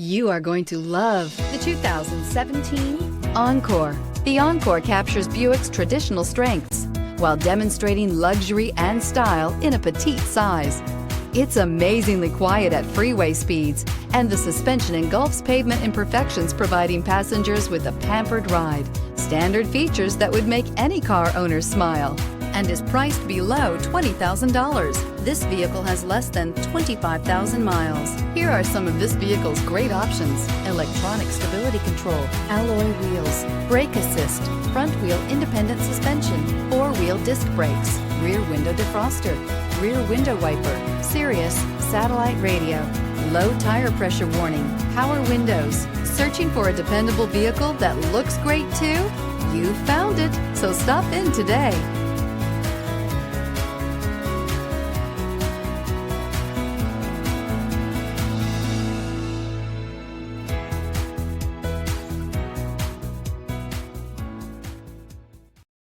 You are going to love the 2017 Encore. The Encore captures Buick's traditional strengths while demonstrating luxury and style in a petite size. It's amazingly quiet at freeway speeds, and the suspension engulfs pavement imperfections, providing passengers with a pampered ride. Standard features that would make any car owner smile, and is priced below $20,000. This vehicle has less than 25,000 miles. Here are some of this vehicle's great options: electronic stability control, alloy wheels, brake assist, front wheel independent suspension, four-wheel disc brakes, rear window defroster, rear window wiper, Sirius satellite radio, low tire pressure warning, power windows. Searching for a dependable vehicle that looks great too? You found it, so stop in today.